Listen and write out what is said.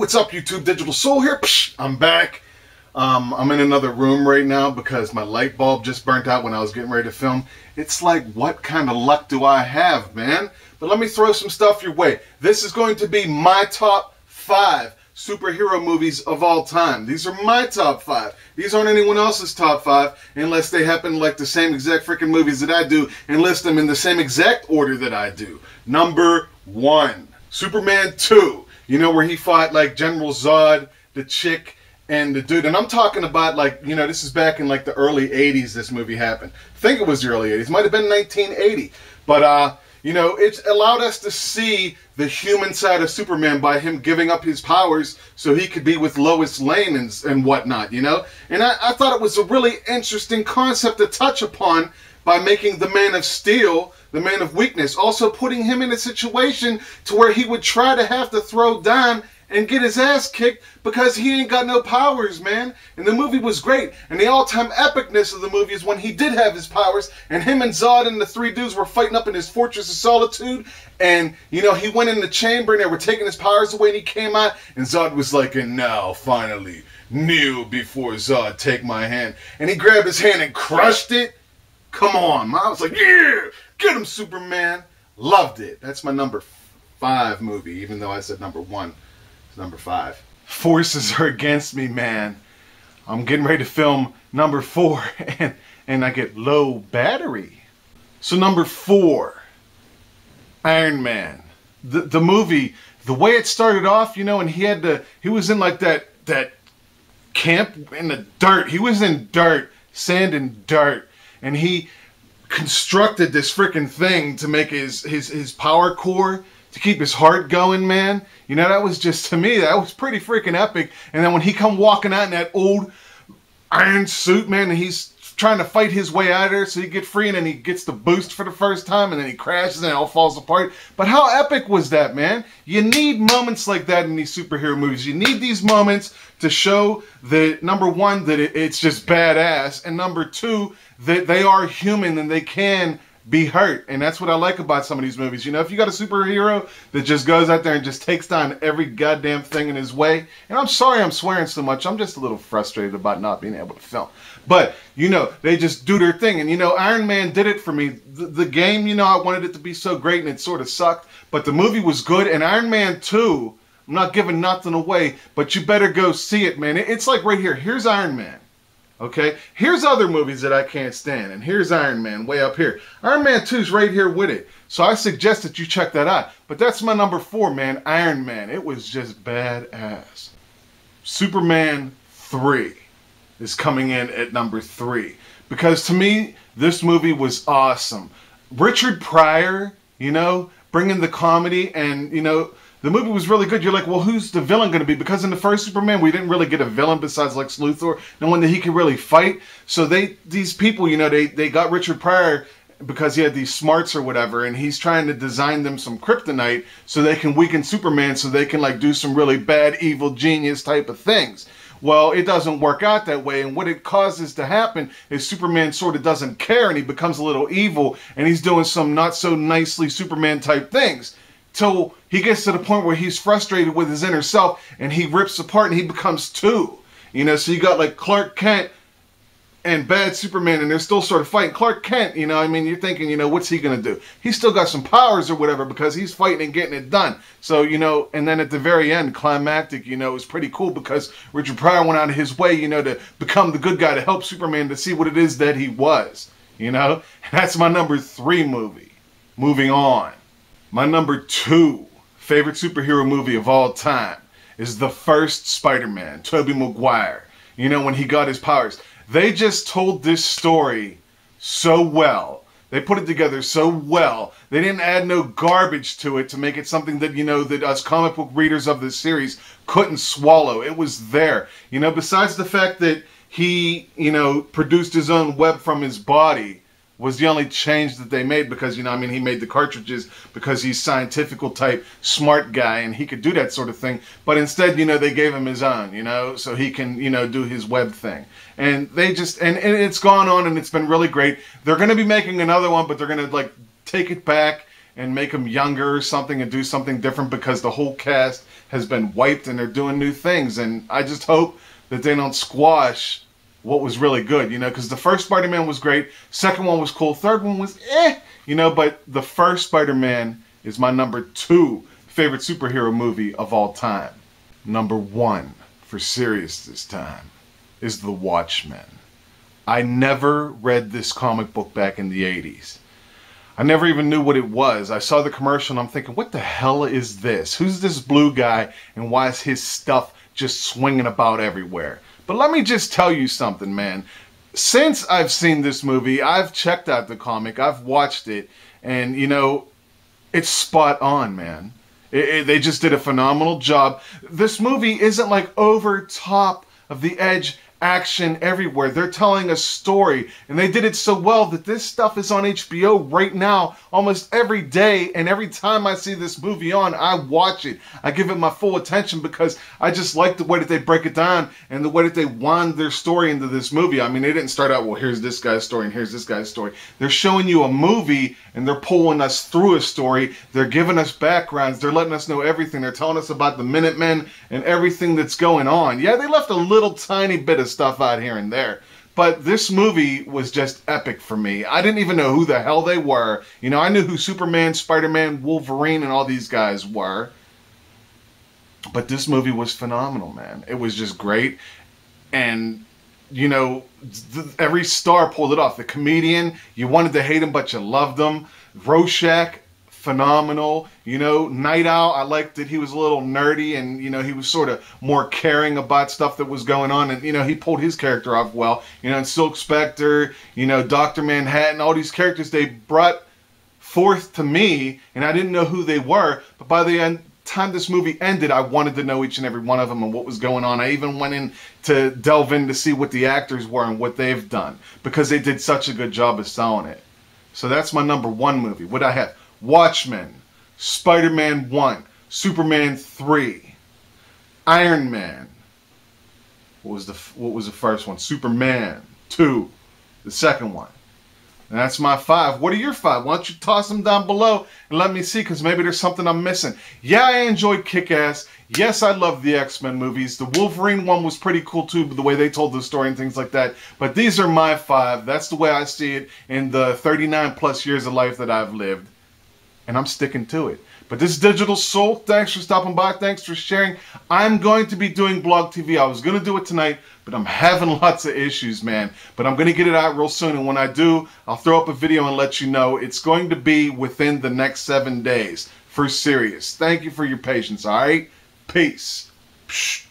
what's up YouTube? DiGiTiLsOuL here. Psh, I'm back. I'm in another room right now because my light bulb just burnt out when I was getting ready to film. It's like, what kind of luck do I have, man? But let me throw some stuff your way. This is going to be my top 5 superhero movies of all time. These are my top 5. These aren't anyone else's top 5 unless they happen to like the same exact freaking movies that I do and list them in the same exact order that I do. Number 1, Superman 2. You know, where he fought like General Zod, the chick, and the dude. And I'm talking about, like, you know, this is back in like the early 80s this movie happened. I think it was the early 80s. Might have been 1980. But, you know, it allowed us to see the human side of Superman by him giving up his powers so he could be with Lois Lane and whatnot, you know? And I thought it was a really interesting concept to touch upon by making the Man of Steel the man of weakness, also putting him in a situation to where he would try to have to throw down and get his ass kicked because he ain't got no powers, man. And the movie was great. And the all-time epicness of the movie is when he did have his powers and him and Zod and the 3 dudes were fighting up in his Fortress of Solitude. And, you know, he went in the chamber and they were taking his powers away and he came out and Zod was like, and now, finally, kneel before Zod, take my hand. And he grabbed his hand and crushed it. Come on, man. I was like, yeah, get him, Superman. Loved it. That's my number 5 movie, even though I said number 1. It's number 5. Forces are against me, man. I'm getting ready to film number 4, and I get low battery. So number 4, Iron Man. The movie, the way it started off, you know, and he was in like that camp in the dirt. He was in dirt, sand and dirt. And he constructed this freaking thing to make his power core to keep his heart going, man. You know, that was just, to me, that was pretty freaking epic. And then when he come walking out in that old iron suit, man, and he's trying to fight his way out of there so he get free, and then he gets the boost for the first time, and then he crashes and it all falls apart. But how epic was that, man? You need moments like that in these superhero movies. You need these moments to show that, number 1, that it's just badass, and number 2, that they are human and they can be hurt. And that's what I like about some of these movies. You know, if you got a superhero that just goes out there and just takes down every goddamn thing in his way, and I'm sorry I'm swearing so much, I'm just a little frustrated about not being able to film. But, you know, they just do their thing. And, you know, Iron Man did it for me. The game, you know, I wanted it to be so great and it sort of sucked. But the movie was good. And Iron Man 2, I'm not giving nothing away, but you better go see it, man. It's like right here. Here's Iron Man. Okay? Here's other movies that I can't stand. And here's Iron Man way up here. Iron Man 2's right here with it. So I suggest that you check that out. But that's my number 4, man. Iron Man. It was just badass. Superman 3 is coming in at number 3. Because to me, this movie was awesome. Richard Pryor, you know, bringing the comedy, and, you know, the movie was really good. You're like, well, who's the villain going to be? Because in the first Superman, we didn't really get a villain besides Lex Luthor, no one that he could really fight. So these people, you know, they got Richard Pryor because he had these smarts or whatever, and he's trying to design them some kryptonite so they can weaken Superman, so they can like do some really bad, evil, genius type of things. Well, it doesn't work out that way, and what it causes to happen is Superman sort of doesn't care, and he becomes a little evil, and he's doing some not so nicely Superman type things. Till he gets to the point where he's frustrated with his inner self, and he rips apart, and he becomes 2. You know, so you got like Clark Kent and bad Superman, and they're still sort of fighting. Clark Kent, you know, I mean, you're thinking, you know, what's he going to do? He's still got some powers or whatever because he's fighting and getting it done. So, you know, and then at the very end, climactic, you know, it was pretty cool because Richard Pryor went out of his way, you know, to become the good guy to help Superman to see what it is that he was, you know? That's my number 3 movie. Moving on. My number 2 favorite superhero movie of all time is the first Spider-Man, Tobey Maguire. You know, when he got his powers. They just told this story so well. They put it together so well. They didn't add no garbage to it to make it something that, you know, that us comic book readers of this series couldn't swallow. It was there. You know, besides the fact that he, you know, produced his own web from his body was the only change that they made because, you know, I mean, he made the cartridges because he's scientifical type, smart guy, and he could do that sort of thing. But instead, you know, they gave him his own, you know, so he can, you know, do his web thing. And they just, and it's gone on and it's been really great. They're going to be making another one, but they're going to, like, take it back and make them younger or something and do something different, because the whole cast has been wiped and they're doing new things. And I just hope that they don't squash what was really good, you know, because the first Spider-Man was great, second one was cool, third one was you know, but the first Spider-Man is my number 2 favorite superhero movie of all time. Number 1, for serious this time, is The Watchmen. I never read this comic book back in the 80s. I never even knew what it was. I saw the commercial and I'm thinking, what the hell is this? Who's this blue guy and why is his stuff just swinging about everywhere? But let me just tell you something, man. Since I've seen this movie, I've checked out the comic, I've watched it, and you know, it's spot on, man. They just did a phenomenal job. This movie isn't like over top of the edge action everywhere. They're telling a story, and they did it so well that this stuff is on HBO right now almost every day, and every time I see this movie on, I watch it. I give it my full attention because I just like the way that they break it down and the way that they wound their story into this movie. I mean, they didn't start out, well, here's this guy's story and here's this guy's story. They're showing you a movie and they're pulling us through a story. They're giving us backgrounds. They're letting us know everything. They're telling us about the Minutemen and everything that's going on. Yeah, they left a little tiny bit of stuff out here and there, but this movie was just epic for me. I didn't even know who the hell they were. You know, I knew who Superman, Spider-Man, Wolverine, and all these guys were, but this movie was phenomenal, man. It was just great, and you know, every star pulled it off. The comedian, you wanted to hate him, but you loved him. Rorschach, phenomenal. You know, Night Owl, I liked that he was a little nerdy and, you know, he was sort of more caring about stuff that was going on, and, you know, he pulled his character off well. You know, and Silk Spectre, you know, Dr. Manhattan, all these characters they brought forth to me, and I didn't know who they were, but by the time this movie ended, I wanted to know each and every one of them and what was going on. I even went in to delve in to see what the actors were and what they've done, because they did such a good job of selling it. So that's my number 1 movie. What I have: Watchmen, Spider-Man 1, Superman 3, Iron Man. What was the first one? Superman 2, the second one. And that's my 5. What are your 5? Why don't you toss them down below and let me see, because maybe there's something I'm missing. Yeah, I enjoyed Kick-Ass. Yes, I love the X-Men movies. The Wolverine one was pretty cool too, the way they told the story and things like that. But these are my 5. That's the way I see it in the 39 plus years of life that I've lived. And I'm sticking to it. But this is Digital Soul. Thanks for stopping by. Thanks for sharing. I'm going to be doing Blog TV. I was going to do it tonight, but I'm having lots of issues, man. But I'm going to get it out real soon. And when I do, I'll throw up a video and let you know. It's going to be within the next 7 days. For serious. Thank you for your patience, all right? Peace. Psh.